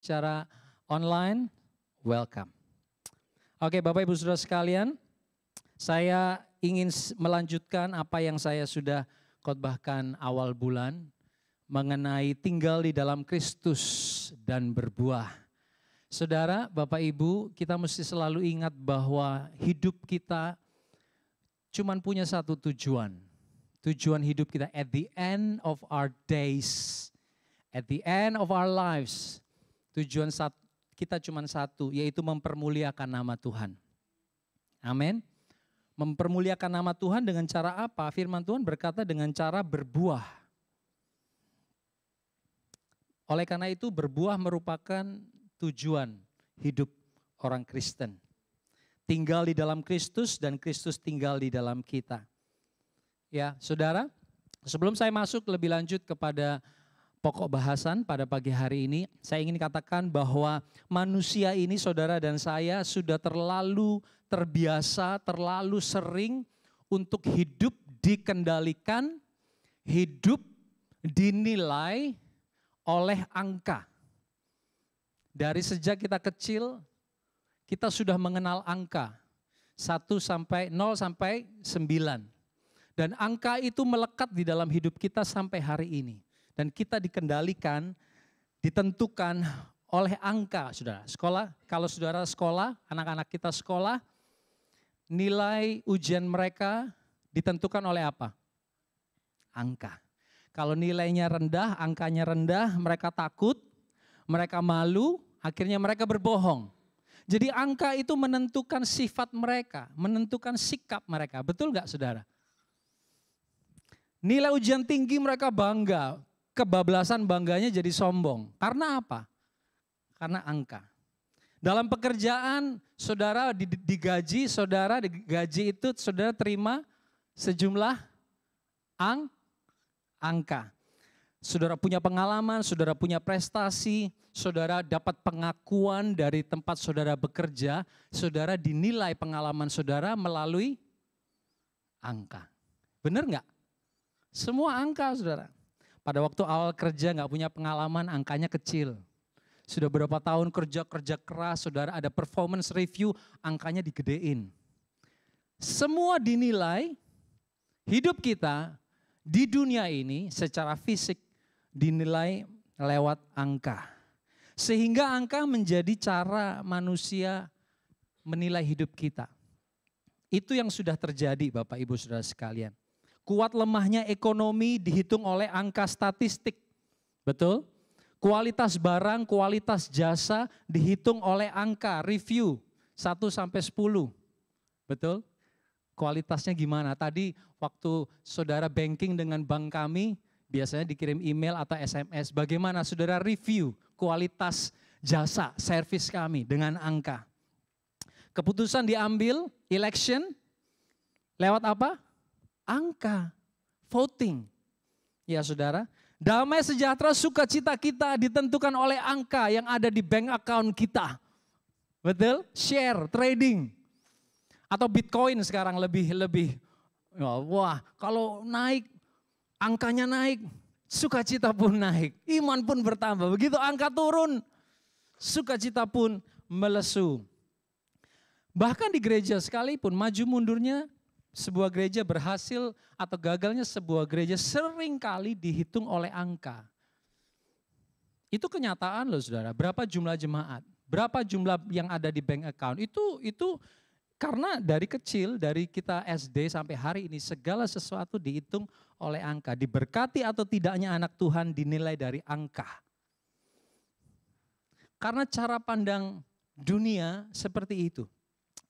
secara online, welcome. Oke, Bapak Ibu Saudara sekalian, saya ingin melanjutkan apa yang saya sudah khotbahkan awal bulan mengenai tinggal di dalam Kristus dan berbuah. Saudara, Bapak Ibu, kita mesti selalu ingat bahwa hidup kita cuma punya satu tujuan. Tujuan hidup kita at the end of our days, at the end of our lives, tujuan kita cuma satu, yaitu mempermuliakan nama Tuhan. Amin. Mempermuliakan nama Tuhan dengan cara apa? Firman Tuhan berkata dengan cara berbuah. Oleh karena itu berbuah merupakan tujuan hidup orang Kristen. Tinggal di dalam Kristus dan Kristus tinggal di dalam kita. Ya, saudara, sebelum saya masuk lebih lanjut kepada pokok bahasan pada pagi hari ini, saya ingin katakan bahwa manusia ini, saudara dan saya, sudah terlalu terbiasa, terlalu sering untuk hidup dikendalikan, hidup dinilai oleh angka. Dari sejak kita kecil, kita sudah mengenal angka 0 sampai 9. Dan angka itu melekat di dalam hidup kita sampai hari ini. Dan kita dikendalikan, ditentukan oleh angka, saudara. Kalau saudara sekolah, anak-anak kita sekolah, nilai ujian mereka ditentukan oleh apa? Angka. Kalau nilainya rendah, angkanya rendah, mereka takut, mereka malu, akhirnya mereka berbohong. Jadi angka itu menentukan sifat mereka, menentukan sikap mereka. Betul nggak, saudara? Nilai ujian tinggi mereka bangga, kebablasan bangganya jadi sombong. Karena apa? Karena angka. Dalam pekerjaan, saudara digaji, saudara digaji itu saudara terima sejumlah angka. Saudara punya pengalaman, saudara punya prestasi, saudara dapat pengakuan dari tempat saudara bekerja, saudara dinilai pengalaman saudara melalui angka. Benar nggak? Semua angka, saudara. Pada waktu awal kerja nggak punya pengalaman, angkanya kecil. Sudah berapa tahun kerja keras, saudara ada performance review, angkanya digedein. Semua dinilai, hidup kita di dunia ini secara fisik dinilai lewat angka. Sehingga angka menjadi cara manusia menilai hidup kita. Itu yang sudah terjadi, Bapak Ibu Saudara sekalian. Kuat lemahnya ekonomi dihitung oleh angka statistik. Betul? Kualitas barang, kualitas jasa dihitung oleh angka review 1 sampai 10. Betul? Kualitasnya gimana? Tadi waktu saudara banking dengan bank kami, biasanya dikirim email atau SMS. Bagaimana saudara review kualitas jasa, servis kami dengan angka. Keputusan diambil, election, lewat apa? Angka, voting. Ya saudara, damai sejahtera sukacita kita ditentukan oleh angka yang ada di bank account kita. Betul? Share, trading. Atau Bitcoin sekarang lebih. Wah, kalau naik, angkanya naik, sukacita pun naik. Iman pun bertambah. Begitu angka turun, sukacita pun melesu. Bahkan di gereja sekalipun maju mundurnya, sebuah gereja berhasil atau gagalnya sebuah gereja sering kali dihitung oleh angka. Itu kenyataan loh saudara, berapa jumlah jemaat, berapa jumlah yang ada di bank account. Itu karena dari kecil, dari kita SD sampai hari ini segala sesuatu dihitung oleh angka. Diberkati atau tidaknya anak Tuhan dinilai dari angka. Karena cara pandang dunia seperti itu.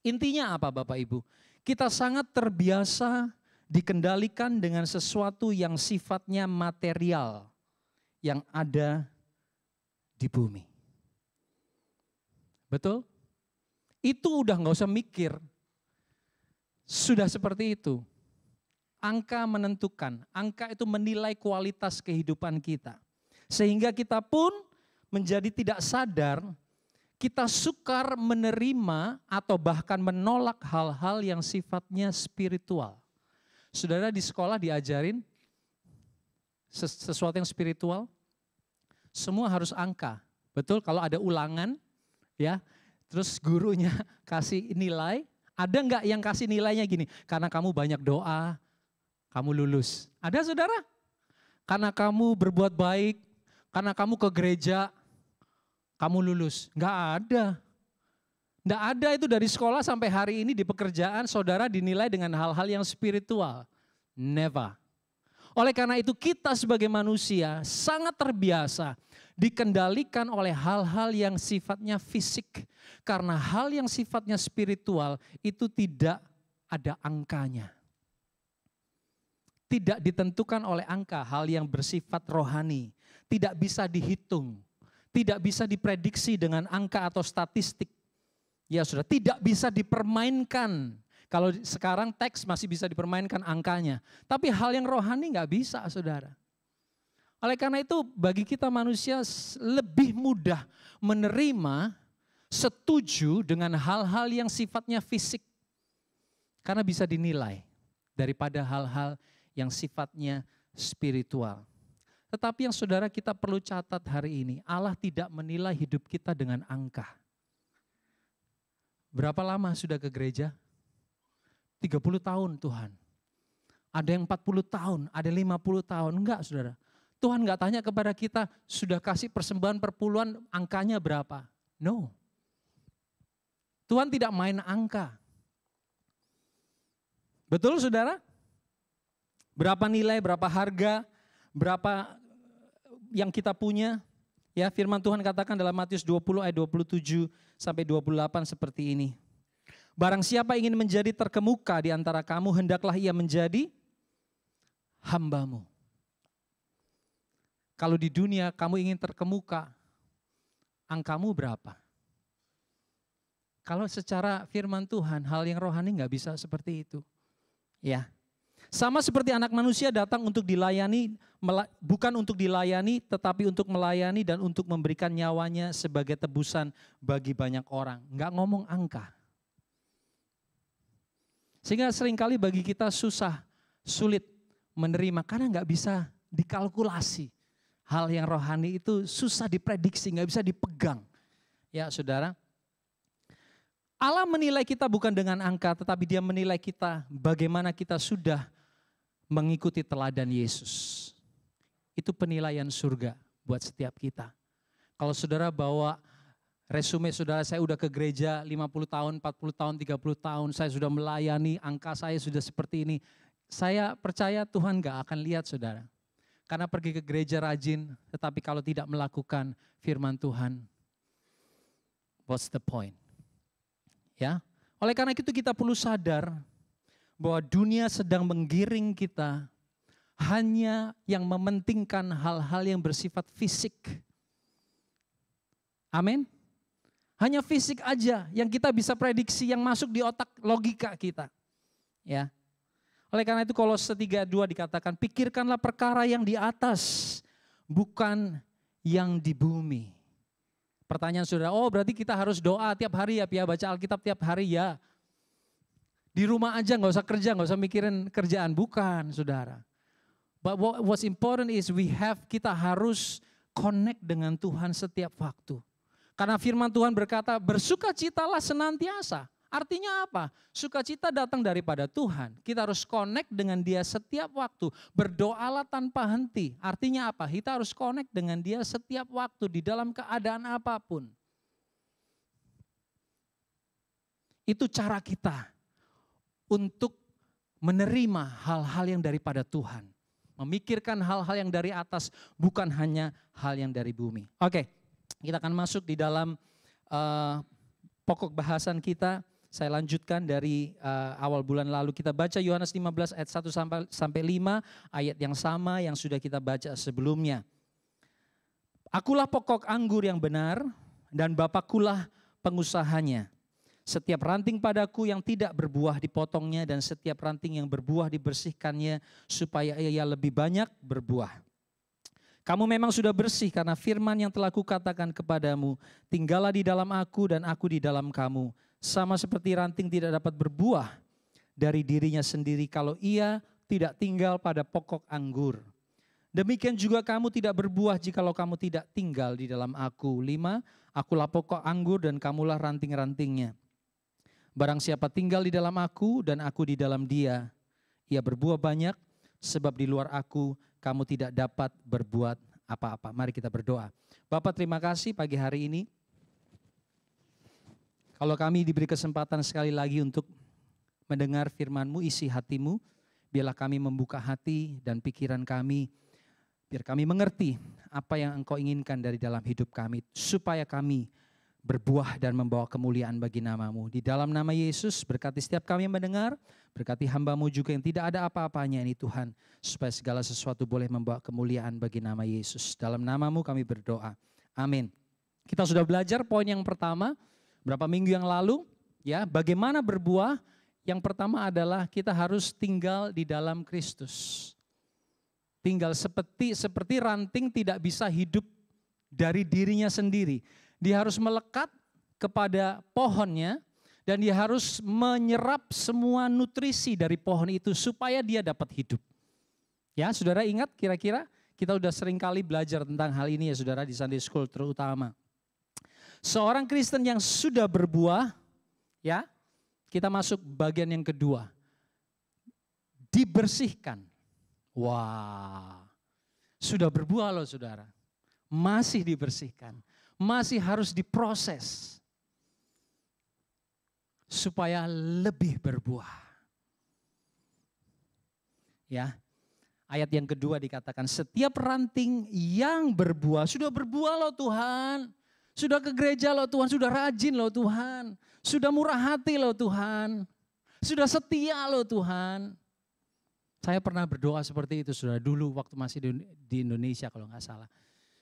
Intinya apa Bapak Ibu? Kita sangat terbiasa dikendalikan dengan sesuatu yang sifatnya material yang ada di bumi. Betul? Itu udah gak usah mikir. Sudah seperti itu. Angka menentukan, angka itu menilai kualitas kehidupan kita. Sehingga kita pun menjadi tidak sadar, kita sukar menerima atau bahkan menolak hal-hal yang sifatnya spiritual. Saudara di sekolah diajarin sesuatu yang spiritual, semua harus angka. Betul, kalau ada ulangan ya, terus gurunya kasih nilai, ada nggak yang kasih nilainya gini, karena kamu banyak doa, kamu lulus. Ada saudara? Karena kamu berbuat baik, karena kamu ke gereja, kamu lulus. Nggak ada. Nggak ada itu dari sekolah sampai hari ini di pekerjaan saudara dinilai dengan hal-hal yang spiritual. Never. Oleh karena itu kita sebagai manusia sangat terbiasa dikendalikan oleh hal-hal yang sifatnya fisik. Karena hal yang sifatnya spiritual itu tidak ada angkanya. Tidak ditentukan oleh angka, hal yang bersifat rohani. Tidak bisa dihitung, tidak bisa diprediksi dengan angka atau statistik. Ya sudah, tidak bisa dipermainkan. Kalau sekarang teks masih bisa dipermainkan angkanya. Tapi hal yang rohani nggak bisa, saudara. Oleh karena itu bagi kita manusia lebih mudah menerima, setuju dengan hal-hal yang sifatnya fisik. Karena bisa dinilai daripada hal-hal yang sifatnya spiritual. Tetapi yang saudara kita perlu catat hari ini, Allah tidak menilai hidup kita dengan angka. Berapa lama sudah ke gereja? 30 tahun Tuhan. Ada yang 40 tahun, ada 50 tahun. Enggak saudara. Tuhan enggak tanya kepada kita, sudah kasih persembahan perpuluhan, angkanya berapa? No. Tuhan tidak main angka. Betul saudara? Berapa nilai, berapa harga, berapa yang kita punya. Ya, firman Tuhan katakan dalam Matius 20 ayat 27 sampai 28 seperti ini. Barang siapa ingin menjadi terkemuka di antara kamu, hendaklah ia menjadi hambamu. Kalau di dunia kamu ingin terkemuka, angkamu berapa? Kalau secara firman Tuhan, hal yang rohani nggak bisa seperti itu. Ya, sama seperti anak manusia datang untuk dilayani, bukan untuk dilayani, tetapi untuk melayani dan untuk memberikan nyawanya sebagai tebusan bagi banyak orang. Nggak ngomong angka. Sehingga seringkali bagi kita sulit menerima karena nggak bisa dikalkulasi. Hal yang rohani itu susah diprediksi, nggak bisa dipegang. Ya saudara, Allah menilai kita bukan dengan angka, tetapi Dia menilai kita bagaimana kita sudah mengikuti teladan Yesus. Itu penilaian surga buat setiap kita. Kalau saudara bawa resume saudara, saya udah ke gereja 50 tahun, 40 tahun, 30 tahun, saya sudah melayani, angka saya sudah seperti ini. Saya percaya Tuhan gak akan lihat saudara. Karena pergi ke gereja rajin, tetapi kalau tidak melakukan firman Tuhan, what's the point? Ya, oleh karena itu kita perlu sadar bahwa dunia sedang menggiring kita hanya yang mementingkan hal-hal yang bersifat fisik. Amin. Hanya fisik aja yang kita bisa prediksi, yang masuk di otak logika kita. Ya. Oleh karena itu Kolose 3:2 dikatakan, pikirkanlah perkara yang di atas, bukan yang di bumi. Pertanyaan saudara, oh berarti kita harus doa tiap hari ya, baca Alkitab tiap hari ya. Di rumah aja gak usah kerja, gak usah mikirin kerjaan, bukan saudara. But what's important is kita harus connect dengan Tuhan setiap waktu. Karena firman Tuhan berkata, bersukacitalah senantiasa. Artinya apa? Sukacita datang daripada Tuhan. Kita harus connect dengan Dia setiap waktu. Berdoalah tanpa henti. Artinya apa? Kita harus connect dengan Dia setiap waktu di dalam keadaan apapun. Itu cara kita untuk menerima hal-hal yang daripada Tuhan. Memikirkan hal-hal yang dari atas, bukan hanya hal yang dari bumi. Oke. Kita akan masuk di dalam pokok bahasan kita. Saya lanjutkan dari awal bulan lalu. Kita baca Yohanes 15 ayat 1 sampai 5, ayat yang sama yang sudah kita baca sebelumnya. Akulah pokok anggur yang benar dan Bapakkulah pengusahanya. Setiap ranting padaku yang tidak berbuah dipotongnya dan setiap ranting yang berbuah dibersihkannya supaya ia lebih banyak berbuah. Kamu memang sudah bersih karena firman yang telah kukatakan kepadamu. Tinggallah di dalam aku dan aku di dalam kamu. Sama seperti ranting tidak dapat berbuah dari dirinya sendiri kalau ia tidak tinggal pada pokok anggur. Demikian juga kamu tidak berbuah jikalau kamu tidak tinggal di dalam aku. 5, akulah pokok anggur dan kamulah ranting-rantingnya. Barang siapa tinggal di dalam aku dan aku di dalam dia, ia berbuah banyak, sebab di luar aku kamu tidak dapat berbuat apa-apa. Mari kita berdoa. Bapa, terima kasih pagi hari ini. Kalau kami diberi kesempatan sekali lagi untuk mendengar firman-Mu, isi hati-Mu, biarlah kami membuka hati dan pikiran kami, biar kami mengerti apa yang Engkau inginkan dari dalam hidup kami, supaya kami berbuah dan membawa kemuliaan bagi nama-Mu. Di dalam nama Yesus, berkati setiap kami yang mendengar, berkati hamba-Mu juga yang tidak ada apa-apanya ini Tuhan, supaya segala sesuatu boleh membawa kemuliaan bagi nama Yesus. Dalam nama-Mu kami berdoa. Amin. Kita sudah belajar poin yang pertama, berapa minggu yang lalu, ya, bagaimana berbuah. Yang pertama adalah kita harus tinggal di dalam Kristus. Tinggal seperti ranting tidak bisa hidup dari dirinya sendiri. Dia harus melekat kepada pohonnya dan dia harus menyerap semua nutrisi dari pohon itu supaya dia dapat hidup. Ya, saudara ingat kira-kira kita sudah sering kali belajar tentang hal ini ya saudara di Sunday School terutama. Seorang Kristen yang sudah berbuah, ya, kita masuk bagian yang kedua. Dibersihkan. Wah, sudah berbuah loh saudara. Masih dibersihkan. Masih harus diproses. Supaya lebih berbuah. Ya, ayat yang kedua dikatakan setiap ranting yang berbuah, sudah berbuah loh Tuhan. Sudah ke gereja loh Tuhan, sudah rajin loh Tuhan. Sudah murah hati loh Tuhan. Sudah setia loh Tuhan. Saya pernah berdoa seperti itu saudara dulu waktu masih di Indonesia kalau nggak salah.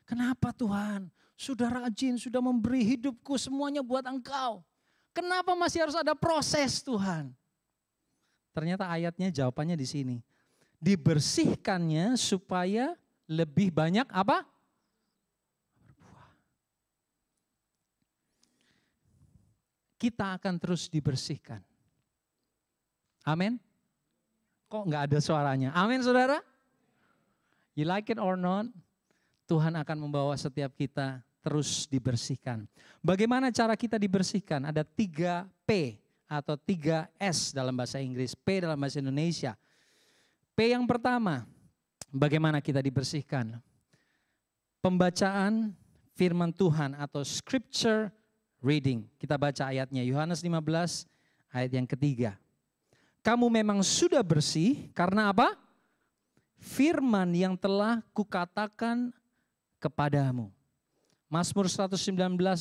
Kenapa Tuhan? Sudah rajin, sudah memberi hidupku semuanya buat Engkau. Kenapa masih harus ada proses Tuhan? Ternyata ayatnya jawabannya di sini. Dibersihkannya supaya lebih banyak apa? Berbuah. Kita akan terus dibersihkan. Amin. Kok nggak ada suaranya? Amin saudara? You like it or not? Tuhan akan membawa setiap kita terus dibersihkan. Bagaimana cara kita dibersihkan? Ada 3 P atau 3 S dalam bahasa Inggris, P dalam bahasa Indonesia. P yang pertama, bagaimana kita dibersihkan? Pembacaan firman Tuhan atau scripture reading. Kita baca ayatnya, Yohanes 15 ayat yang ketiga. Kamu memang sudah bersih karena apa? Firman yang telah kukatakan kepadamu. Mazmur 119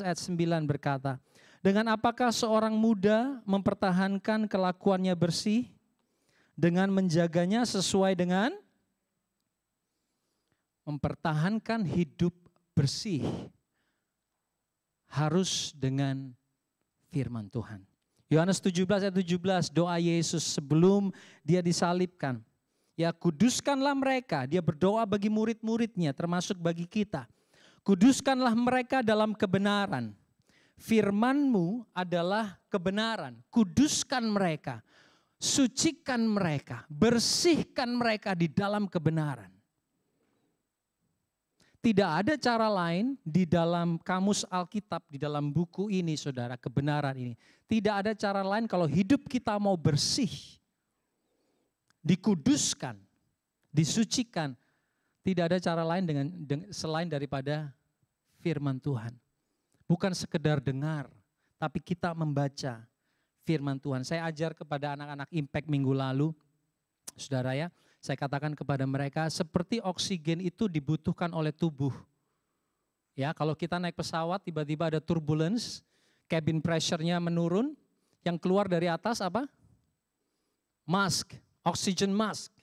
ayat 9 berkata, dengan apakah seorang muda mempertahankan kelakuannya bersih? Dengan menjaganya sesuai dengan mempertahankan hidup bersih. Harus dengan firman Tuhan. Yohanes 17 ayat 17, doa Yesus sebelum dia disalibkan. Ya, kuduskanlah mereka, dia berdoa bagi murid-muridnya termasuk bagi kita. Kuduskanlah mereka dalam kebenaran. Firman-Mu adalah kebenaran. Kuduskan mereka, sucikan mereka, bersihkan mereka di dalam kebenaran. Tidak ada cara lain di dalam kamus Alkitab, di dalam buku ini saudara, kebenaran ini. Tidak ada cara lain kalau hidup kita mau bersih, dikuduskan, disucikan. Tidak ada cara lain selain daripada firman Tuhan. Bukan sekedar dengar, tapi kita membaca firman Tuhan. Saya ajar kepada anak-anak Impact minggu lalu, saudara ya. Saya katakan kepada mereka seperti oksigen itu dibutuhkan oleh tubuh. Ya, kalau kita naik pesawat tiba-tiba ada turbulence, cabin pressure-nya menurun, yang keluar dari atas apa? Mask, oxygen mask.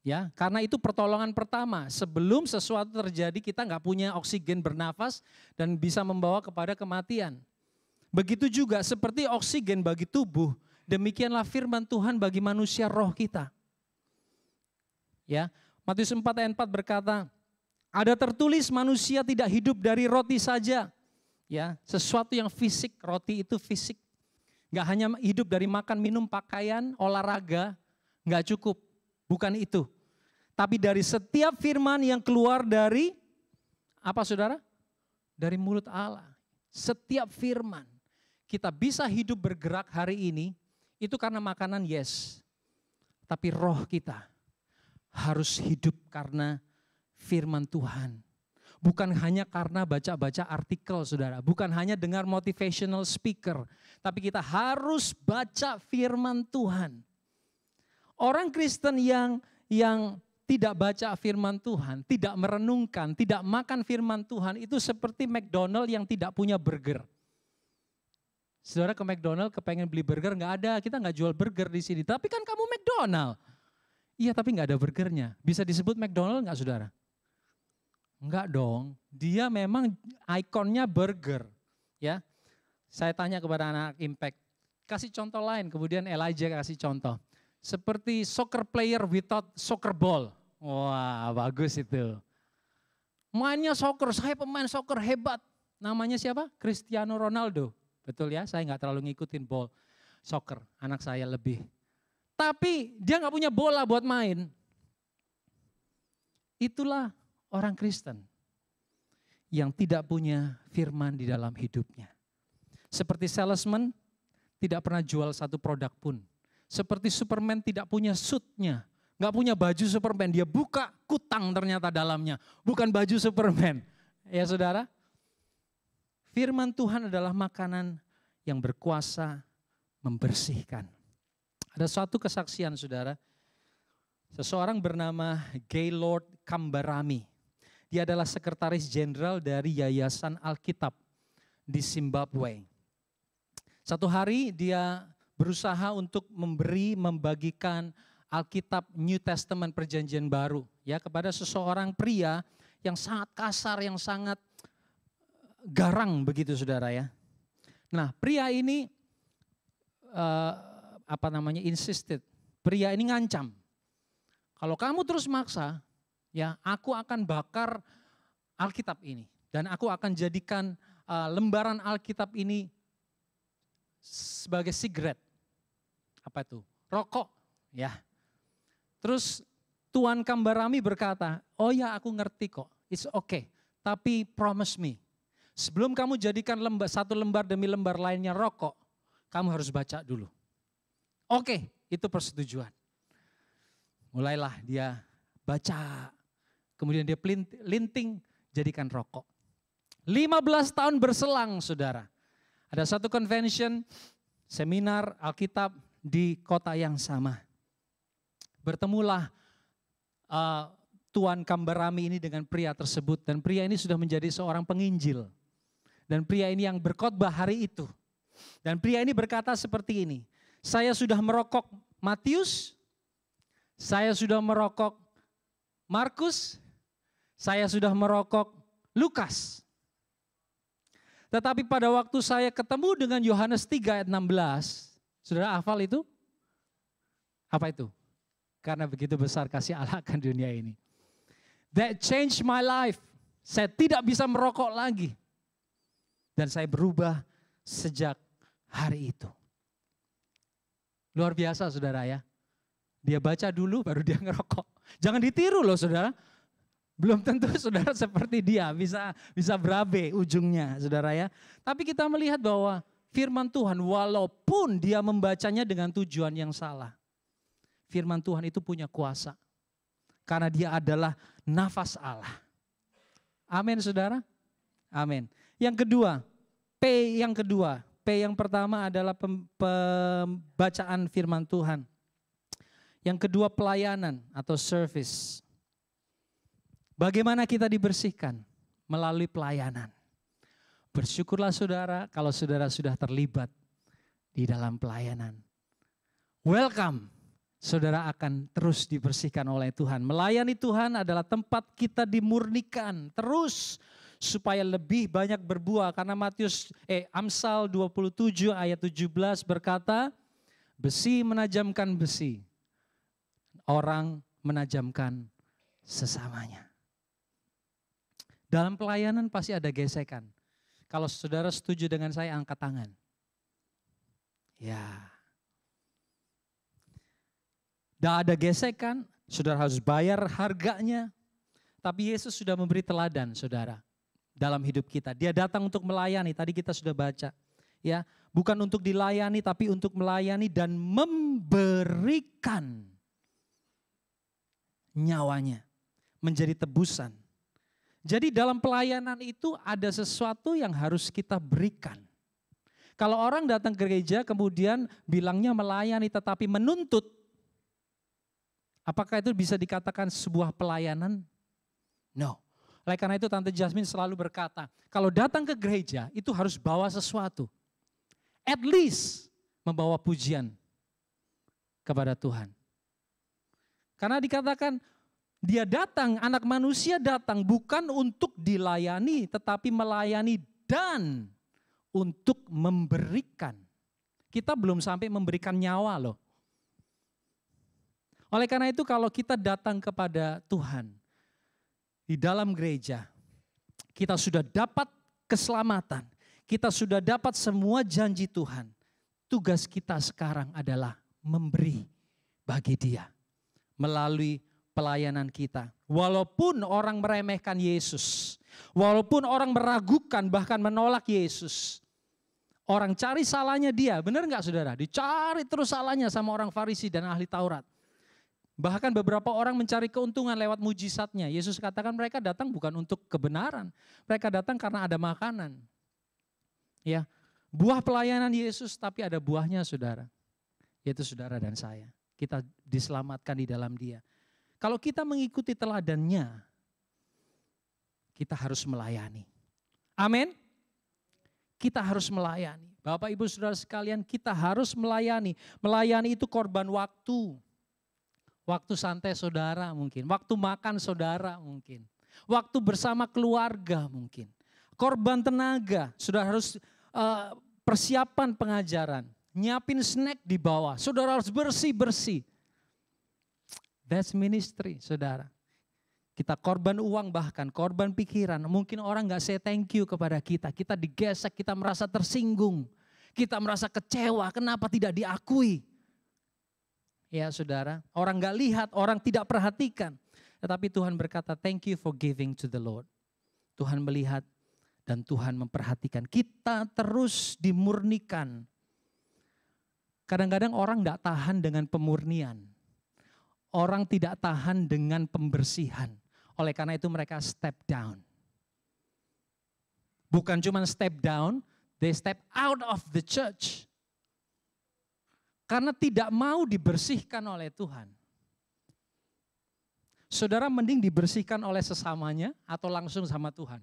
Ya, karena itu pertolongan pertama. Sebelum sesuatu terjadi kita nggak punya oksigen bernafas dan bisa membawa kepada kematian. Begitu juga seperti oksigen bagi tubuh, demikianlah firman Tuhan bagi manusia roh kita. Ya, Matius 4 ayat 4 berkata, ada tertulis manusia tidak hidup dari roti saja. Ya, sesuatu yang fisik, roti itu fisik. Enggak hanya hidup dari makan, minum, pakaian, olahraga, enggak cukup. Bukan itu. Tapi dari setiap firman yang keluar dari, apa saudara? Dari mulut Allah. Setiap firman. Kita bisa hidup bergerak hari ini, itu karena makanan yes. Tapi roh kita harus hidup karena firman Tuhan. Bukan hanya karena baca-baca artikel saudara. Bukan hanya dengar motivational speaker. Tapi kita harus baca firman Tuhan. Orang Kristen yang tidak baca firman Tuhan, tidak merenungkan, tidak makan firman Tuhan, itu seperti McDonald yang tidak punya burger. Saudara ke McDonald kepengen beli burger, nggak ada, kita nggak jual burger di sini. Tapi kan kamu McDonald. Iya tapi nggak ada burgernya. Bisa disebut McDonald nggak saudara? Enggak dong, dia memang ikonnya burger. Ya, saya tanya kepada anak Impact, kasih contoh lain, kemudian Elijah kasih contoh. Seperti soccer player without soccer ball. Wah bagus itu. Mainnya soccer, saya pemain soccer hebat. Namanya siapa? Cristiano Ronaldo. Betul ya, saya nggak terlalu ngikutin ball soccer, anak saya lebih. Tapi dia nggak punya bola buat main. Itulah orang Kristen yang tidak punya firman di dalam hidupnya. Seperti salesman tidak pernah jual satu produk pun. Seperti Superman tidak punya suitnya, nggak punya baju Superman. Dia buka kutang ternyata dalamnya, bukan baju Superman. Ya saudara, firman Tuhan adalah makanan yang berkuasa membersihkan. Ada suatu kesaksian saudara, seseorang bernama Gaylord Kambarami. Dia adalah sekretaris jenderal dari Yayasan Alkitab di Zimbabwe. Satu hari dia berusaha untuk membagikan Alkitab New Testament Perjanjian Baru ya kepada seseorang pria yang sangat kasar, yang sangat garang begitu saudara ya. Nah pria ini insisted, pria ini ngancam. Kalau kamu terus maksa, ya, aku akan bakar Alkitab ini dan aku akan jadikan lembaran Alkitab ini sebagai sigaret. Apa itu? Rokok, ya. Terus Tuan Kambarami berkata, "Oh ya, aku ngerti kok. It's okay. Tapi promise me, sebelum kamu jadikan satu lembar demi lembar lainnya rokok, kamu harus baca dulu." Oke, itu persetujuan. Mulailah dia baca, kemudian dia linting jadikan rokok. 15 tahun berselang saudara. Ada satu convention, seminar Alkitab di kota yang sama. Bertemulah Tuan Kambarami ini dengan pria tersebut. Dan pria ini sudah menjadi seorang penginjil. Dan pria ini yang berkhotbah hari itu. Dan pria ini berkata seperti ini, saya sudah merokok Matius, saya sudah merokok Markus, saya sudah merokok Lukas. Tetapi pada waktu saya ketemu dengan Yohanes 3 ayat 16, saudara hafal itu? Apa itu? Karena begitu besar kasih Allah akan dunia ini. That changed my life. Saya tidak bisa merokok lagi. Dan saya berubah sejak hari itu. Luar biasa saudara ya. Dia baca dulu baru dia ngerokok. Jangan ditiru loh saudara. Belum tentu saudara seperti dia bisa berabe ujungnya saudara ya. Tapi kita melihat bahwa firman Tuhan walaupun dia membacanya dengan tujuan yang salah. Firman Tuhan itu punya kuasa. Karena dia adalah nafas Allah. Amin saudara. Amin. Yang kedua, P yang pertama adalah pembacaan firman Tuhan. Yang kedua pelayanan atau service. Bagaimana kita dibersihkan? Melalui pelayanan. Bersyukurlah saudara kalau saudara sudah terlibat di dalam pelayanan. Welcome, saudara akan terus dibersihkan oleh Tuhan. Melayani Tuhan adalah tempat kita dimurnikan terus supaya lebih banyak berbuah. Karena Amsal 27 ayat 17 berkata, besi menajamkan besi, orang menajamkan sesamanya. Dalam pelayanan pasti ada gesekan. Kalau saudara setuju dengan saya, angkat tangan. Ya. Tidak ada gesekan, Saudara harus bayar harganya. Tapi Yesus sudah memberi teladan, saudara, dalam hidup kita. Dia datang untuk melayani, tadi kita sudah baca. Ya, bukan untuk dilayani, tapi untuk melayani dan memberikan nyawanya menjadi tebusan. Jadi dalam pelayanan itu ada sesuatu yang harus kita berikan. Kalau orang datang ke gereja kemudian bilangnya melayani tetapi menuntut, apakah itu bisa dikatakan sebuah pelayanan? No. Oleh karena itu Tante Jasmine selalu berkata, kalau datang ke gereja itu harus bawa sesuatu. At least membawa pujian kepada Tuhan. Karena dikatakan dia datang, anak manusia datang bukan untuk dilayani tetapi melayani dan untuk memberikan. Kita belum sampai memberikan nyawa loh. Oleh karena itu kalau kita datang kepada Tuhan di dalam gereja, kita sudah dapat keselamatan, kita sudah dapat semua janji Tuhan. Tugas kita sekarang adalah memberi bagi Dia melalui pelayanan kita. Walaupun orang meremehkan Yesus, walaupun orang meragukan bahkan menolak Yesus, orang cari salahnya Dia, benar nggak saudara? Dicari terus salahnya sama orang Farisi dan ahli Taurat. Bahkan beberapa orang mencari keuntungan lewat mujizatnya. Yesus katakan mereka datang bukan untuk kebenaran. Mereka datang karena ada makanan. Ya, buah pelayanan Yesus tapi ada buahnya saudara. Yaitu saudara dan saya. Kita diselamatkan di dalam Dia. Kalau kita mengikuti teladannya, kita harus melayani. Amin. Kita harus melayani. Bapak Ibu Saudara sekalian, kita harus melayani. Melayani itu korban waktu. Waktu santai saudara mungkin, waktu makan saudara mungkin, waktu bersama keluarga mungkin. Korban tenaga, saudara harus persiapan pengajaran, nyiapin snack di bawah, saudara harus bersih-bersih. That's ministry saudara. Kita korban uang bahkan, korban pikiran. Mungkin orang gak say thank you kepada kita, kita digesek, kita merasa tersinggung. Kita merasa kecewa, kenapa tidak diakui. Ya saudara, orang gak lihat, orang tidak perhatikan. Tetapi Tuhan berkata, thank you for giving to the Lord. Tuhan melihat dan Tuhan memperhatikan. Kita terus dimurnikan. Kadang-kadang orang gak tahan dengan pemurnian. Orang tidak tahan dengan pembersihan. Oleh karena itu mereka step down. Bukan cuma step down, they step out of the church. Karena tidak mau dibersihkan oleh Tuhan. Saudara mending dibersihkan oleh sesamanya atau langsung sama Tuhan.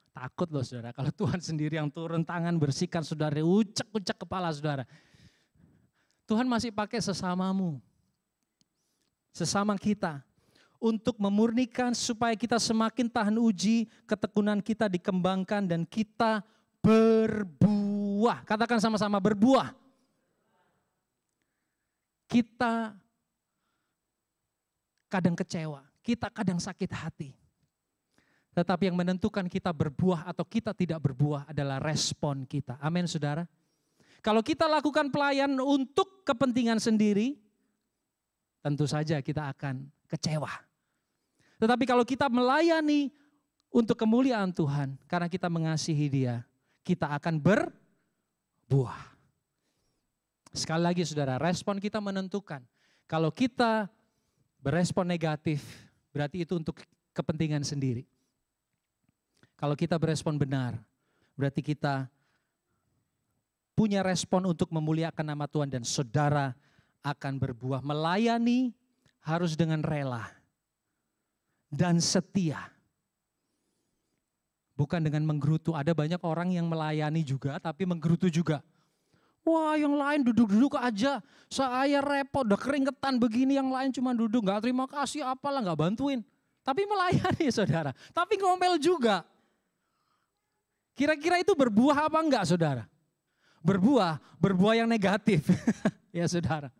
Takut loh saudara, kalau Tuhan sendiri yang turun tangan bersihkan saudara, ucek-ucek kepala saudara. Tuhan masih pakai sesamamu, sesama kita. Untuk memurnikan supaya kita semakin tahan uji, ketekunan kita dikembangkan dan kita berbuah. Katakan sama-sama berbuah. Kita kadang kecewa, kita kadang sakit hati. Tetapi yang menentukan kita berbuah atau kita tidak berbuah adalah respon kita. Amin saudara. Kalau kita lakukan pelayanan untuk kepentingan sendiri, tentu saja kita akan kecewa. Tetapi kalau kita melayani untuk kemuliaan Tuhan, karena kita mengasihi Dia, kita akan berbuah. Sekali lagi saudara, respon kita menentukan. Kalau kita berespon negatif, berarti itu untuk kepentingan sendiri. Kalau kita berespon benar, berarti kita punya respon untuk memuliakan nama Tuhan dan saudara akan berbuah. Melayani harus dengan rela dan setia. Bukan dengan menggerutu. Ada banyak orang yang melayani juga tapi menggerutu juga. Wah yang lain duduk-duduk aja, saya repot, udah keringetan begini, yang lain cuma duduk, gak terima kasih apalah, gak bantuin. Tapi melayani saudara, tapi ngomel juga. Kira-kira itu berbuah apa enggak saudara? Berbuah yang negatif ya saudara.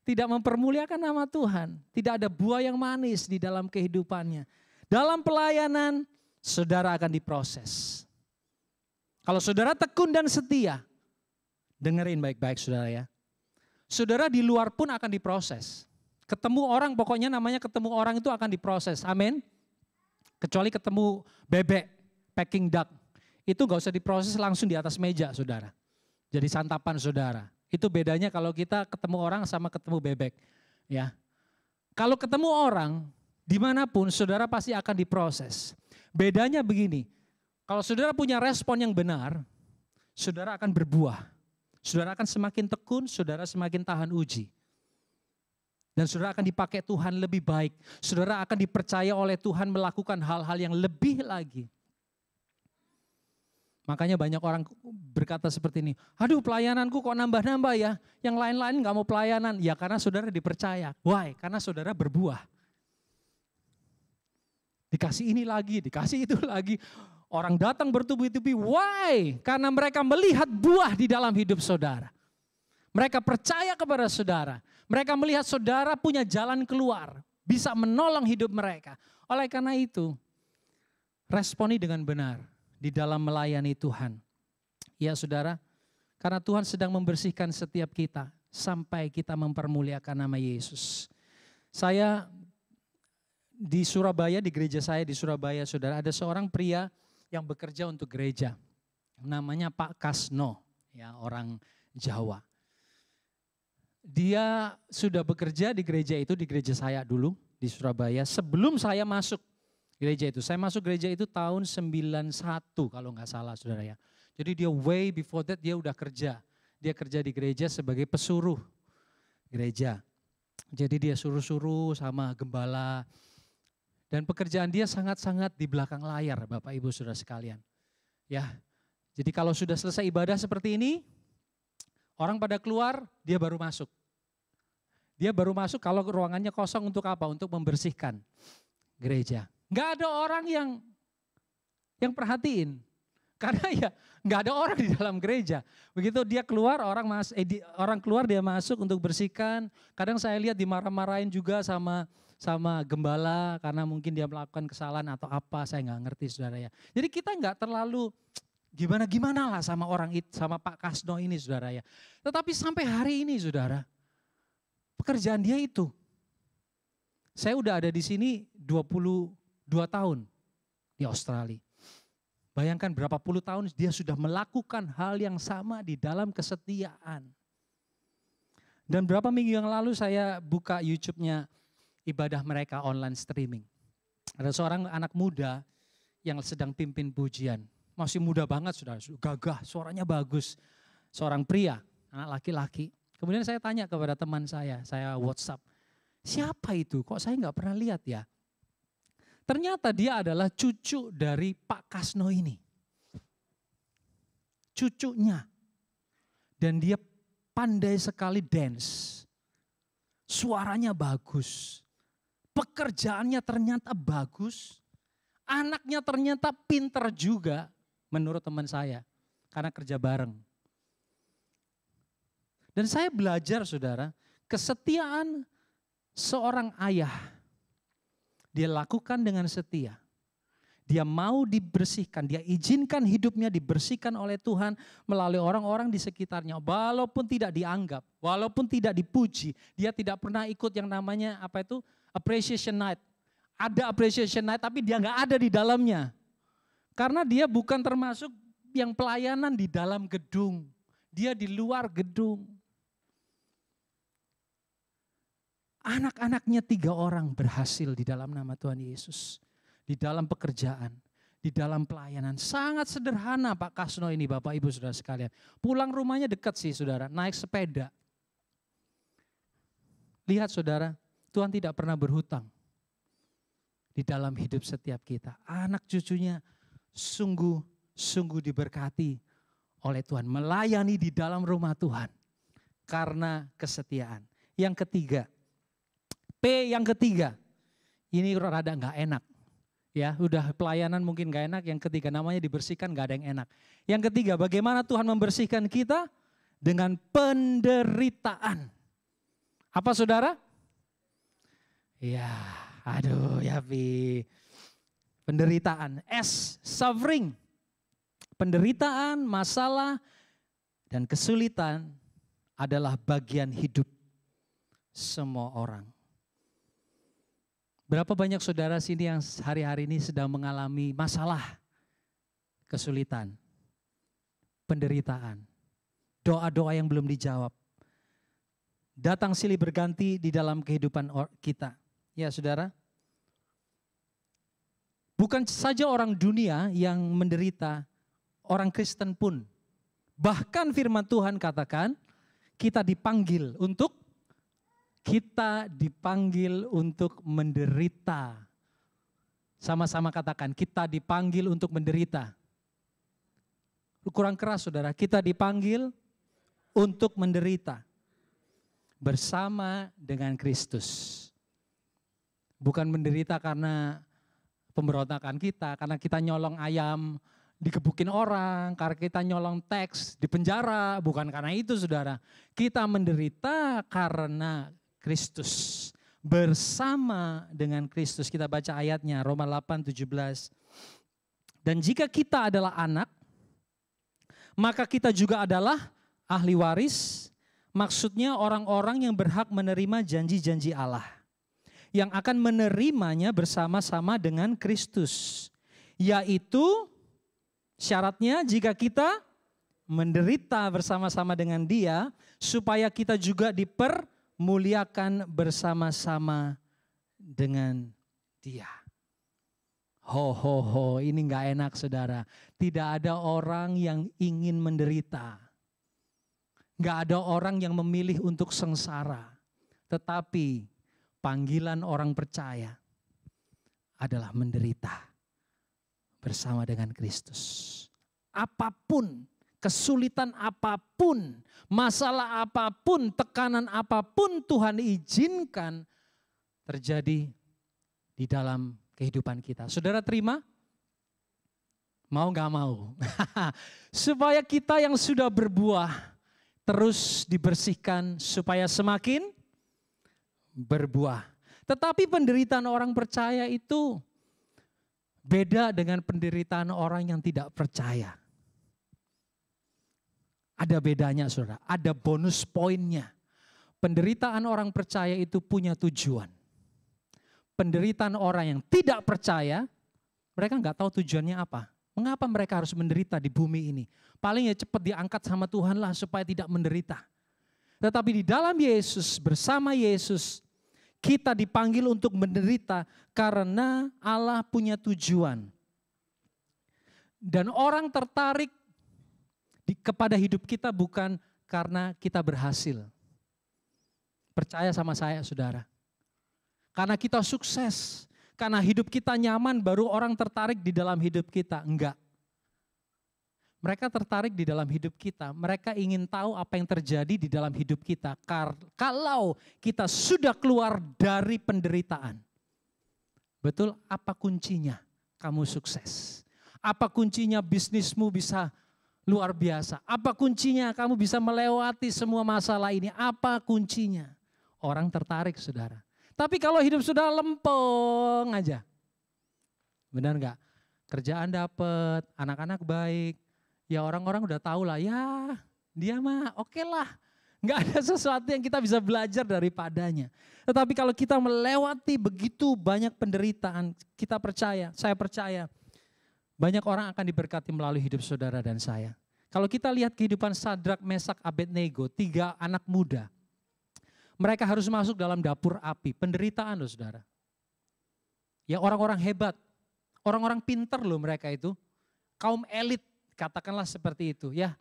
Tidak mempermuliakan nama Tuhan, tidak ada buah yang manis di dalam kehidupannya. Dalam pelayanan, saudara akan diproses. Kalau saudara tekun dan setia, dengerin baik-baik saudara ya. Saudara di luar pun akan diproses. Ketemu orang, pokoknya namanya ketemu orang itu akan diproses. Amin. Kecuali ketemu bebek, Peking duck. Itu gak usah diproses, langsung di atas meja, saudara. Jadi santapan saudara. Itu bedanya kalau kita ketemu orang sama ketemu bebek. Ya. Kalau ketemu orang, dimanapun saudara pasti akan diproses. Bedanya begini, kalau saudara punya respon yang benar, saudara akan berbuah. Saudara akan semakin tekun, saudara semakin tahan uji. Dan saudara akan dipakai Tuhan lebih baik. Saudara akan dipercaya oleh Tuhan melakukan hal-hal yang lebih lagi. Makanya banyak orang berkata seperti ini, aduh pelayananku kok nambah-nambah ya, yang lain-lain gak mau pelayanan. Ya karena saudara dipercaya. Why? Karena saudara berbuah. Dikasih ini lagi, dikasih itu lagi. Orang datang bertubi-tubi, why? Karena mereka melihat buah di dalam hidup saudara. Mereka percaya kepada saudara. Mereka melihat saudara punya jalan keluar, bisa menolong hidup mereka. Oleh karena itu, responi dengan benar di dalam melayani Tuhan. Ya saudara, karena Tuhan sedang membersihkan setiap kita sampai kita mempermuliakan nama Yesus. Saya di Surabaya, di gereja saya di Surabaya, saudara, ada seorang pria yang bekerja untuk gereja. Namanya Pak Kasno, ya, orang Jawa. Dia sudah bekerja di gereja itu, di gereja saya dulu di Surabaya. Sebelum saya masuk gereja itu, saya masuk gereja itu tahun 91 kalau nggak salah saudara ya. Jadi dia way before that dia udah kerja. Dia kerja di gereja sebagai pesuruh gereja. Jadi dia suruh-suruh sama gembala. Dan pekerjaan dia sangat-sangat di belakang layar Bapak Ibu Saudara sekalian. Ya, jadi kalau sudah selesai ibadah seperti ini, orang pada keluar, dia baru masuk. Dia baru masuk kalau ruangannya kosong untuk apa? Untuk membersihkan gereja. Nggak ada orang yang perhatiin. Karena ya nggak ada orang di dalam gereja. Begitu dia keluar, orang keluar dia masuk untuk bersihkan. Kadang saya lihat dimarah-marahin juga sama gembala karena mungkin dia melakukan kesalahan atau apa, saya nggak ngerti saudara ya. Jadi kita nggak terlalu gimana lah sama orang itu, sama Pak Kasno ini saudara ya. Tetapi sampai hari ini saudara, pekerjaan dia itu. Saya udah ada di sini 22 tahun di Australia. Bayangkan berapa puluh tahun dia sudah melakukan hal yang sama di dalam kesetiaan. Dan berapa minggu yang lalu saya buka YouTube-nya ibadah mereka online streaming. Ada seorang anak muda yang sedang pimpin pujian. Masih muda banget saudara, gagah, suaranya bagus. Seorang pria, anak laki-laki. Kemudian saya tanya kepada teman saya WhatsApp. Siapa itu? Kok saya nggak pernah lihat ya? Ternyata dia adalah cucu dari Pak Kasno ini. Cucunya. Dan dia pandai sekali dance. Suaranya bagus. Pekerjaannya ternyata bagus. Anaknya ternyata pinter juga menurut teman saya. Karena kerja bareng. Dan saya belajar saudara, kesetiaan seorang ayah. Dia lakukan dengan setia. Dia mau dibersihkan, dia izinkan hidupnya dibersihkan oleh Tuhan melalui orang-orang di sekitarnya. Walaupun tidak dianggap, walaupun tidak dipuji, dia tidak pernah ikut yang namanya apa itu appreciation night. Ada appreciation night tapi dia nggak ada di dalamnya. Karena dia bukan termasuk yang pelayanan di dalam gedung. Dia di luar gedung. Anak-anaknya 3 orang berhasil di dalam nama Tuhan Yesus. Di dalam pekerjaan, di dalam pelayanan. Sangat sederhana Pak Kasno ini Bapak Ibu Saudara sekalian. Pulang rumahnya dekat sih saudara, naik sepeda. Lihat saudara, Tuhan tidak pernah berhutang di dalam hidup setiap kita. Anak cucunya sungguh diberkati oleh Tuhan. Melayani di dalam rumah Tuhan karena kesetiaan. Yang ketiga, P yang ketiga, ini rada gak enak. Ya, udah pelayanan mungkin gak enak. Yang ketiga namanya dibersihkan, gak ada yang enak. Yang ketiga, bagaimana Tuhan membersihkan kita? Dengan penderitaan. Apa saudara? Ya, aduh ya Pi. Penderitaan. S, suffering. Penderitaan, masalah, dan kesulitan adalah bagian hidup semua orang. Berapa banyak saudara sini yang hari-hari ini sedang mengalami masalah, kesulitan, penderitaan, doa-doa yang belum dijawab. Datang silih berganti di dalam kehidupan kita. Ya saudara, bukan saja orang dunia yang menderita, orang Kristen pun. Bahkan firman Tuhan katakan, kita dipanggil untuk menderita. Sama-sama katakan, kita dipanggil untuk menderita. Kurang keras saudara, kita dipanggil untuk menderita. Bersama dengan Kristus. Bukan menderita karena pemberontakan kita, karena kita nyolong ayam, dikebukin orang, karena kita nyolong teks di penjara, bukan karena itu saudara. Kita menderita karena Kristus, bersama dengan Kristus. Kita baca ayatnya, Roma 8:17. Dan jika kita adalah anak, maka kita juga adalah ahli waris, maksudnya orang-orang yang berhak menerima janji-janji Allah, yang akan menerimanya bersama-sama dengan Kristus. Yaitu syaratnya jika kita menderita bersama-sama dengan Dia, supaya kita juga dipermuliakan bersama-sama dengan Dia. Ini gak enak saudara. Tidak ada orang yang ingin menderita. Gak ada orang yang memilih untuk sengsara. Tetapi panggilan orang percaya adalah menderita bersama dengan Kristus. Apapun, kesulitan apapun, masalah apapun, tekanan apapun Tuhan izinkan terjadi di dalam kehidupan kita. Saudara terima? Mau gak mau? Supaya kita yang sudah berbuah terus dibersihkan supaya semakin berbuah. Tetapi penderitaan orang percaya itu beda dengan penderitaan orang yang tidak percaya. Ada bedanya saudara, ada bonus poinnya. Penderitaan orang percaya itu punya tujuan. Penderitaan orang yang tidak percaya, mereka nggak tahu tujuannya apa. Mengapa mereka harus menderita di bumi ini? Paling ya cepat diangkat sama Tuhan lah supaya tidak menderita. Tetapi di dalam Yesus, bersama Yesus, kita dipanggil untuk menderita karena Allah punya tujuan. Dan orang tertarik kepada hidup kita bukan karena kita berhasil. Percaya sama saya saudara. Karena kita sukses, karena hidup kita nyaman baru orang tertarik di dalam hidup kita. Enggak. Mereka tertarik di dalam hidup kita, mereka ingin tahu apa yang terjadi di dalam hidup kita. Kalau kita sudah keluar dari penderitaan. Betul, apa kuncinya kamu sukses? Apa kuncinya bisnismu bisa luar biasa? Apa kuncinya kamu bisa melewati semua masalah ini? Apa kuncinya? Orang tertarik saudara. Tapi kalau hidup sudah lempeng aja. Benar enggak? Kerjaan dapat, anak-anak baik. Ya orang-orang udah tahu lah, ya dia mah oke lah. Enggak ada sesuatu yang kita bisa belajar daripadanya. Tetapi kalau kita melewati begitu banyak penderitaan, kita percaya, saya percaya. Banyak orang akan diberkati melalui hidup saudara dan saya. Kalau kita lihat kehidupan Sadrak, Mesak, Abednego, 3 anak muda. Mereka harus masuk dalam dapur api, penderitaan loh saudara. Ya orang-orang hebat, orang-orang pinter loh mereka itu. Kaum elit, katakanlah seperti itu ya.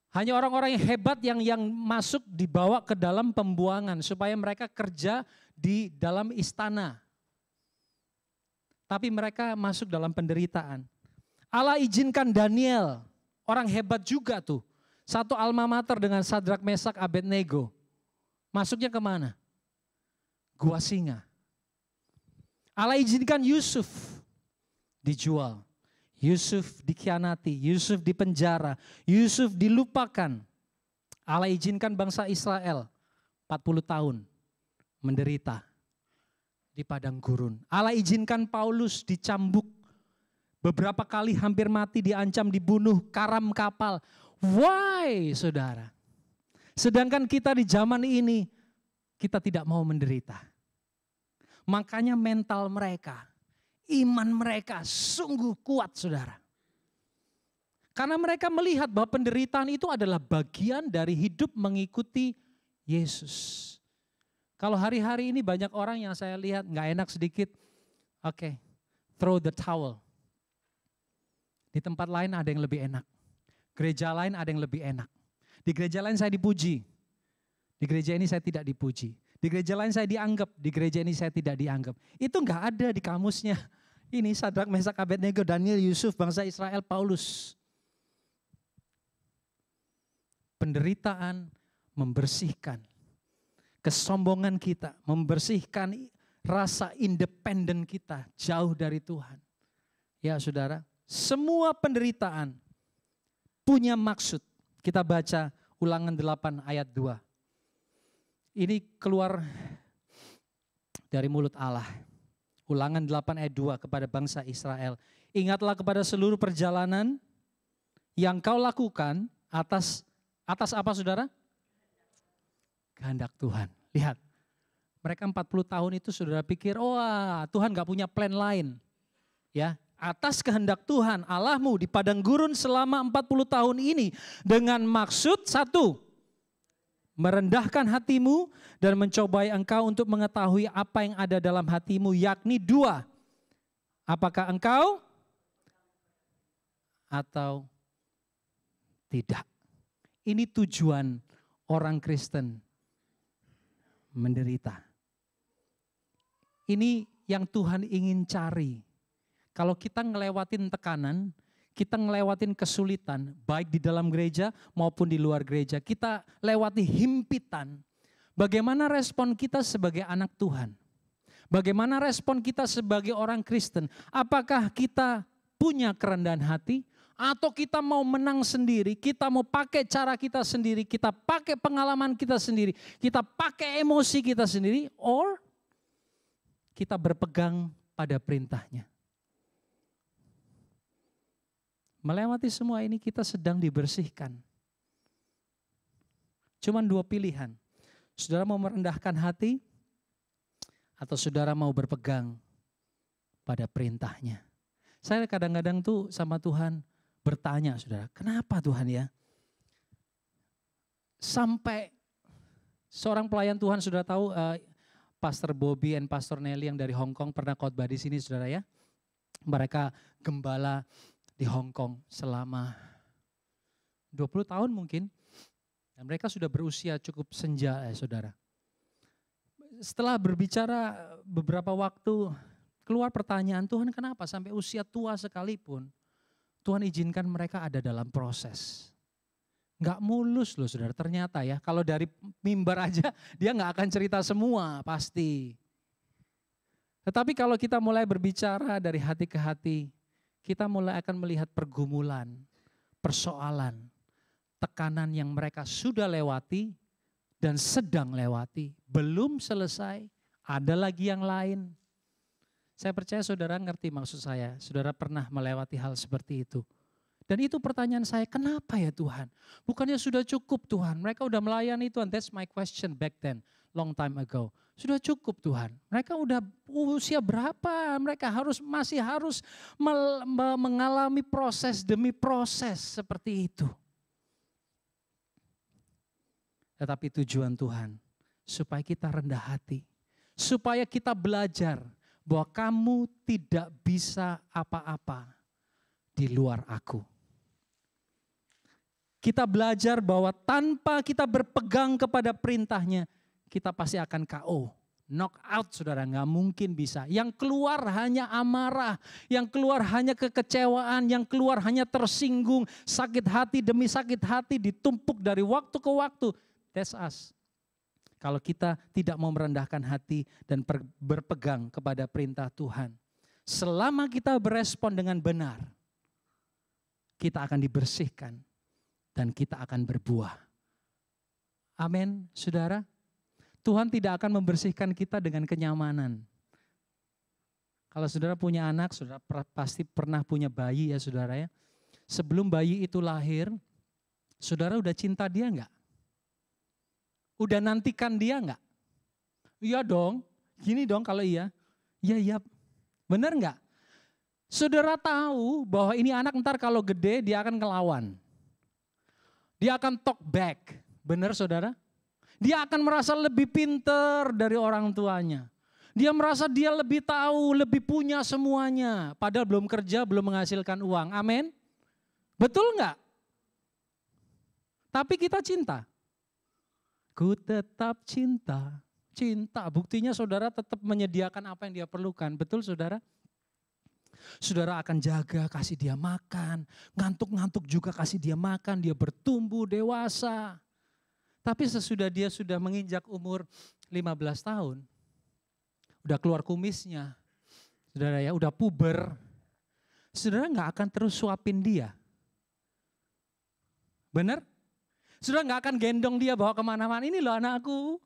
Hanya orang-orang yang hebat yang masuk dibawa ke dalam pembuangan supaya mereka kerja di dalam istana. Tapi mereka masuk dalam penderitaan. Allah izinkan Daniel, orang hebat juga tuh. Satu alma mater dengan Sadrak, Mesak, Abednego. Masuknya kemana? Gua singa. Allah izinkan Yusuf dijual. Yusuf dikhianati, Yusuf dipenjara, Yusuf dilupakan. Allah izinkan bangsa Israel 40 tahun menderita di padang gurun. Allah izinkan Paulus dicambuk. Beberapa kali hampir mati, diancam dibunuh, karam kapal. Why saudara? Sedangkan kita di zaman ini, kita tidak mau menderita. Makanya mental mereka, iman mereka sungguh kuat saudara. Karena mereka melihat bahwa penderitaan itu adalah bagian dari hidup mengikuti Yesus. Kalau hari-hari ini banyak orang yang saya lihat gak enak sedikit, oke, throw the towel. Di tempat lain ada yang lebih enak. Gereja lain ada yang lebih enak. Di gereja lain saya dipuji. Di gereja ini saya tidak dipuji. Di gereja lain saya dianggap, di gereja ini saya tidak dianggap. Itu gak ada di kamusnya. Ini Sadrak, Mesak, Abednego, Daniel, Yusuf, bangsa Israel, Paulus. Penderitaan membersihkan kesombongan kita, membersihkan rasa independen kita jauh dari Tuhan. Ya saudara, semua penderitaan punya maksud. Kita baca Ulangan 8 ayat 2. Ini keluar dari mulut Allah. Ulangan 8 ayat 2 kepada bangsa Israel. Ingatlah kepada seluruh perjalanan yang kau lakukan atas apa saudara? Kehendak Tuhan. Lihat, mereka 40 tahun itu saudara pikir, wah Tuhan gak punya plan lain. Ya, atas kehendak Tuhan Allahmu di padang gurun selama 40 tahun ini. Dengan maksud satu, merendahkan hatimu dan mencobai engkau untuk mengetahui apa yang ada dalam hatimu. Yakni dua, apakah engkau atau tidak. Ini tujuan orang Kristen menderita. Ini yang Tuhan ingin cari. Kalau kita ngelewatin tekanan, kita ngelewatin kesulitan, baik di dalam gereja maupun di luar gereja. Kita lewati himpitan. Bagaimana respon kita sebagai anak Tuhan? Bagaimana respon kita sebagai orang Kristen? Apakah kita punya kerendahan hati? Atau kita mau menang sendiri, kita mau pakai cara kita sendiri, kita pakai pengalaman kita sendiri, kita pakai emosi kita sendiri, or kita berpegang pada perintahnya. Melewati semua ini kita sedang dibersihkan. Cuman dua pilihan, saudara mau merendahkan hati, atau saudara mau berpegang pada perintahnya. Saya kadang-kadang tuh sama Tuhan, bertanya saudara, kenapa Tuhan ya? Sampai seorang pelayan Tuhan sudah tahu, Pastor Bobby and Pastor Nelly yang dari Hong Kong pernah khotbah di sini saudara ya. Mereka gembala di Hong Kong selama 20 tahun mungkin. Dan mereka sudah berusia cukup senja saudara. Setelah berbicara beberapa waktu, keluar pertanyaan, Tuhan kenapa sampai usia tua sekalipun Tuhan izinkan mereka ada dalam proses. Gak mulus loh saudara, ternyata ya. Kalau dari mimbar aja dia gak akan cerita semua pasti. Tetapi kalau kita mulai berbicara dari hati ke hati, kita mulai akan melihat pergumulan, persoalan, tekanan yang mereka sudah lewati dan sedang lewati. Belum selesai, ada lagi yang lain. Saya percaya saudara ngerti maksud saya, saudara pernah melewati hal seperti itu. Dan itu pertanyaan saya, kenapa ya Tuhan? Bukannya sudah cukup Tuhan, mereka udah melayani Tuhan, that's my question back then, long time ago. Sudah cukup Tuhan, mereka udah usia berapa, mereka masih harus mengalami proses demi proses seperti itu. Tetapi tujuan Tuhan, supaya kita rendah hati, supaya kita belajar, bahwa kamu tidak bisa apa-apa di luar aku. Kita belajar bahwa tanpa kita berpegang kepada perintahnya, kita pasti akan KO. Knock out saudara, gak mungkin bisa. Yang keluar hanya amarah, yang keluar hanya kekecewaan, yang keluar hanya tersinggung, sakit hati demi sakit hati ditumpuk dari waktu ke waktu. That's us. Kalau kita tidak mau merendahkan hati dan berpegang kepada perintah Tuhan. Selama kita berespon dengan benar, kita akan dibersihkan dan kita akan berbuah. Amin, saudara. Tuhan tidak akan membersihkan kita dengan kenyamanan. Kalau saudara punya anak, saudara pasti pernah punya bayi ya saudara ya. Sebelum bayi itu lahir, saudara udah cinta dia enggak? Udah nantikan dia enggak? Iya dong, Gini dong kalau iya. Iya. Benar nggak? Saudara tahu bahwa ini anak ntar kalau gede dia akan ngelawan. Dia akan talk back. Benar saudara? Dia akan merasa lebih pinter dari orang tuanya. Dia merasa dia lebih tahu, lebih punya semuanya. Padahal belum kerja, belum menghasilkan uang. Amin? Betul nggak? Tapi kita cinta. Ku tetap cinta. Cinta, buktinya saudara tetap menyediakan apa yang dia perlukan. Betul saudara? Saudara akan jaga, kasih dia makan. Ngantuk-ngantuk juga kasih dia makan. Dia bertumbuh dewasa. Tapi sesudah dia sudah menginjak umur 15 tahun. Udah keluar kumisnya. Saudara ya, udah puber. Saudara gak akan terus suapin dia. Benar? Saudara gak akan gendong dia bawa kemana-mana. Ini loh anakku.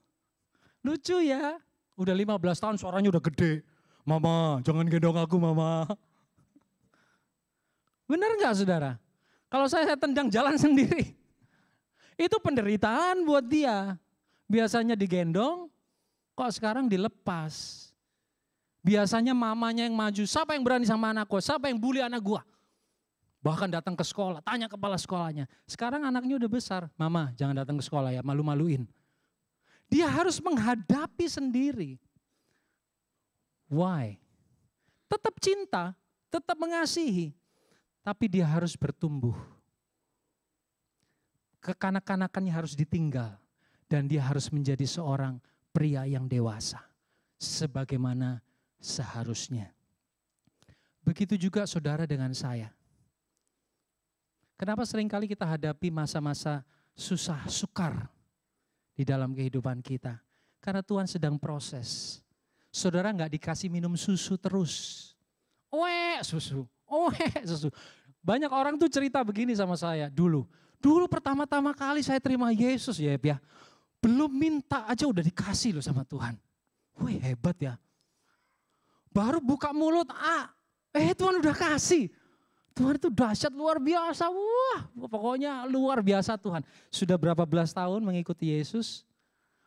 Lucu ya. Udah 15 tahun suaranya udah gede. Mama, jangan gendong aku mama. Benar gak saudara? Kalau saya tendang jalan sendiri. Itu penderitaan buat dia. Biasanya digendong, kok sekarang dilepas. Biasanya mamanya yang maju, siapa yang berani sama anak gua, siapa yang bully anak gua. Bahkan datang ke sekolah, tanya kepala sekolahnya. Sekarang anaknya udah besar, mama jangan datang ke sekolah ya, malu-maluin. Dia harus menghadapi sendiri. Why? Tetap cinta, tetap mengasihi. Tapi dia harus bertumbuh. Kekanak-kanakannya harus ditinggal. Dan dia harus menjadi seorang pria yang dewasa. Sebagaimana seharusnya. Begitu juga saudara dengan saya. Kenapa seringkali kita hadapi masa-masa susah, sukar di dalam kehidupan kita? Karena Tuhan sedang proses. Saudara gak dikasih minum susu terus. Susu. Banyak orang tuh cerita begini sama saya dulu. Dulu pertama-tama kali saya terima Yesus ya. Belum minta aja udah dikasih loh sama Tuhan. Wih hebat ya. Baru buka mulut, Tuhan udah kasih. Tuhan itu dahsyat luar biasa. Wah, pokoknya luar biasa Tuhan. Sudah berapa belas tahun mengikuti Yesus.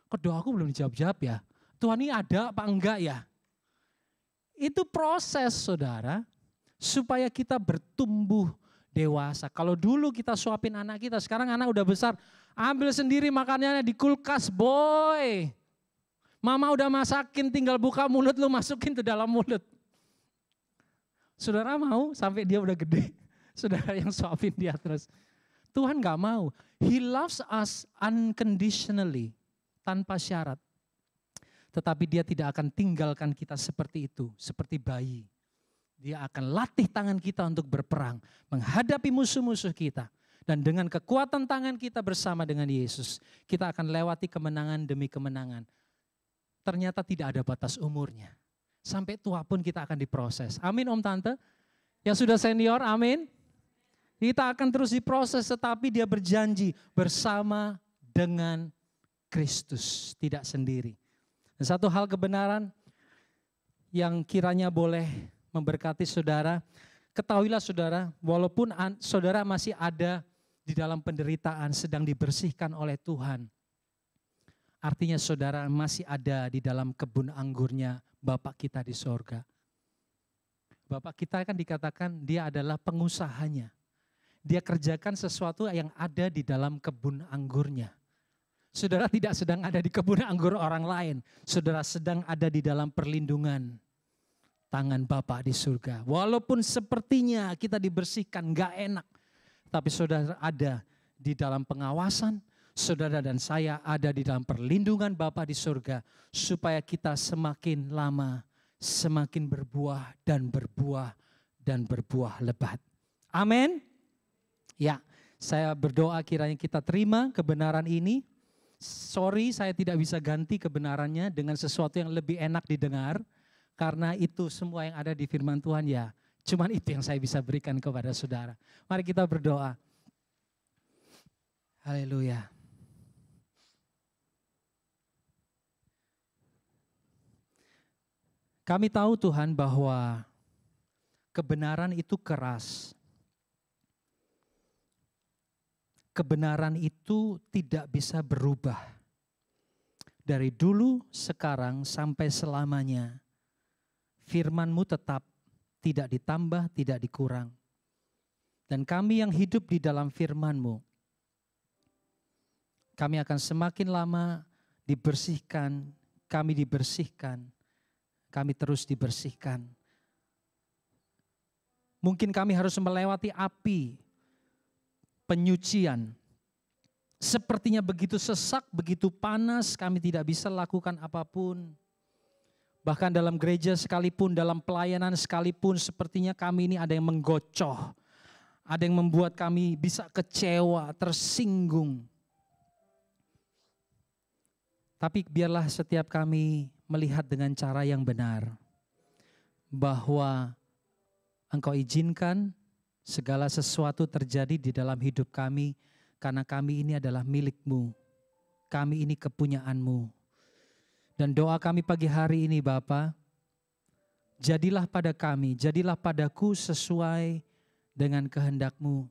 Kok doaku belum dijawab-jawab ya? Tuhan ini ada apa enggak ya? Itu proses saudara. Supaya kita bertumbuh dewasa. Kalau dulu kita suapin anak kita, sekarang anak udah besar. Ambil sendiri makanannya di kulkas boy. Mama udah masakin, tinggal buka mulut lu masukin ke dalam mulut. Saudara mau sampai dia udah gede, saudara yang suapin dia terus. Tuhan gak mau. He loves us unconditionally, tanpa syarat. Tetapi dia tidak akan tinggalkan kita seperti itu, seperti bayi. Dia akan latih tangan kita untuk berperang, menghadapi musuh-musuh kita. Dan dengan kekuatan tangan kita bersama dengan Yesus, kita akan lewati kemenangan demi kemenangan. Ternyata tidak ada batas umurnya. Sampai tua pun kita akan diproses. Amin om tante. Yang sudah senior, amin. Kita akan terus diproses tetapi dia berjanji bersama dengan Kristus. Tidak sendiri. Dan satu hal kebenaran yang kiranya boleh memberkati saudara. Ketahuilah saudara, walaupun saudara masih ada di dalam penderitaan sedang dibersihkan oleh Tuhan. Artinya saudara masih ada di dalam kebun anggurnya Bapak kita di sorga. Bapak kita kan dikatakan dia adalah pengusahanya. Dia kerjakan sesuatu yang ada di dalam kebun anggurnya. Saudara tidak sedang ada di kebun anggur orang lain. Saudara sedang ada di dalam perlindungan tangan Bapak di surga. Walaupun sepertinya kita dibersihkan gak enak. Tapi saudara ada di dalam pengawasan. Saudara dan saya ada di dalam perlindungan Bapa di surga supaya kita semakin lama semakin berbuah dan berbuah dan berbuah lebat. Amin. Ya, saya berdoa kiranya kita terima kebenaran ini. Sorry saya tidak bisa ganti kebenarannya dengan sesuatu yang lebih enak didengar karena itu semua yang ada di firman Tuhan ya. Cuman itu yang saya bisa berikan kepada saudara. Mari kita berdoa. Haleluya. Kami tahu Tuhan bahwa kebenaran itu keras. Kebenaran itu tidak bisa berubah. dari dulu, sekarang, sampai selamanya. Firman-Mu tetap, tidak ditambah, tidak dikurang. Dan kami yang hidup di dalam firman-Mu, kami akan semakin lama dibersihkan, kami dibersihkan, kami terus dibersihkan. Mungkin kami harus melewati api penyucian. Sepertinya begitu sesak, begitu panas, kami tidak bisa lakukan apapun. Bahkan dalam gereja sekalipun, dalam pelayanan sekalipun, sepertinya kami ini ada yang menggocoh. Ada yang membuat kami bisa kecewa, tersinggung. Tapi biarlah setiap kami melihat dengan cara yang benar. Bahwa Engkau izinkan segala sesuatu terjadi di dalam hidup kami. Karena kami ini adalah milik-Mu. Kami ini kepunyaan-Mu. Dan doa kami pagi hari ini Bapa, jadilah pada kami, jadilah padaku sesuai dengan kehendak-Mu.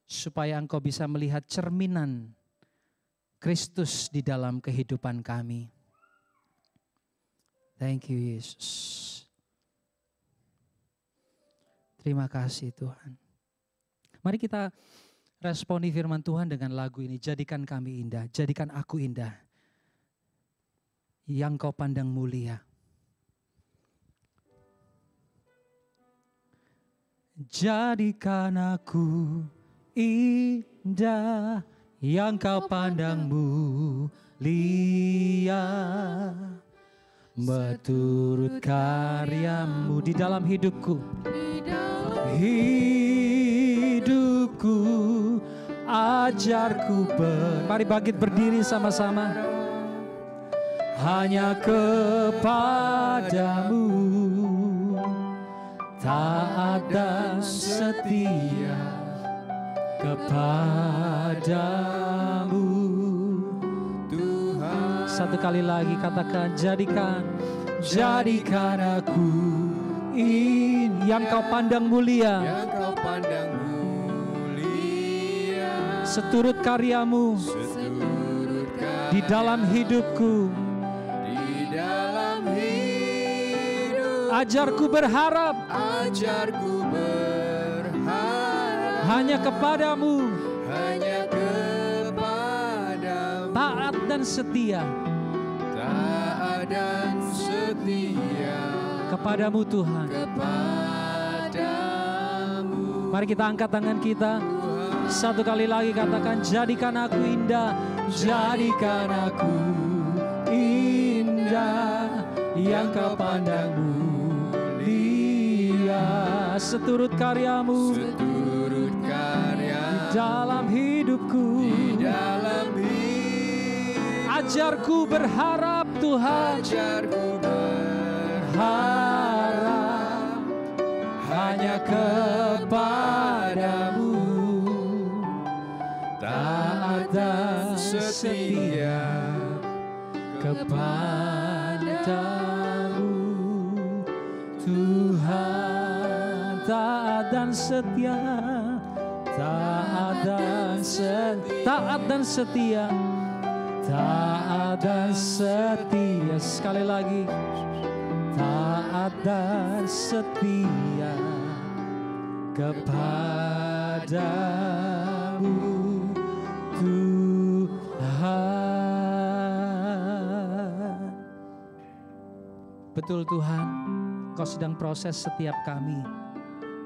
Supaya Engkau bisa melihat cerminan Kristus di dalam kehidupan kami. Thank you Yesus. Terima kasih Tuhan. Mari kita responi firman Tuhan dengan lagu ini. Jadikan kami indah, jadikan aku indah. Yang Kau pandang mulia. Jadikan aku indah, yang Kau pandang mulia. Menurut karya-Mu di dalam hidupku. Hidupku, ajarku mari bangkit berdiri sama-sama. Hanya kepadamu, taat dan setia kepadamu Tuhan. Satu kali lagi katakan, jadikan aku yang Kau pandang mulia, yang Kau pandang mulia, seturut karya-Mu di dalam hidupku, di dalam hidup. Ajarku berharap, hanya kepadamu, taat dan setia, kepadamu Tuhan. Mari kita angkat tangan kita. Satu kali lagi katakan, jadikan aku indah, jadikan aku indah, yang Kau pandang mulia, seturut karya-Mu di dalam hidupku. Ajarku berharap Tuhan, harap hanya kepadamu, taat dan setia kepadamu Tuhan. Taat dan setia, taat dan setia, taat dan setia. Sekali lagi, taat dan setia kepadamu Tuhan. Betul Tuhan, Kau sedang proses setiap kami.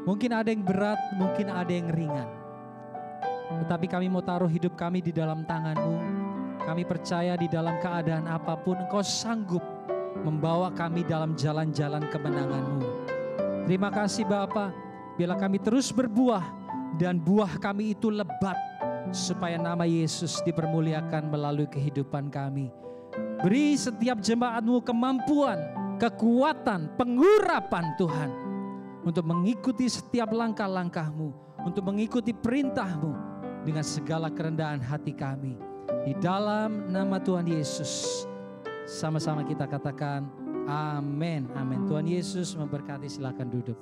Mungkin ada yang berat, mungkin ada yang ringan. Tetapi kami mau taruh hidup kami di dalam tangan-Mu. Kami percaya di dalam keadaan apapun Engkau sanggup membawa kami dalam jalan-jalan kemenangan-Mu. Terima kasih Bapa, biarlah kami terus berbuah dan buah kami itu lebat, supaya nama Yesus dipermuliakan melalui kehidupan kami. Beri setiap jemaat-Mu kemampuan, kekuatan, pengurapan Tuhan, untuk mengikuti setiap langkah-langkah-Mu, untuk mengikuti perintah-Mu dengan segala kerendahan hati kami. Di dalam nama Tuhan Yesus, sama-sama kita katakan amin, amin. Tuhan Yesus memberkati, silakan duduk.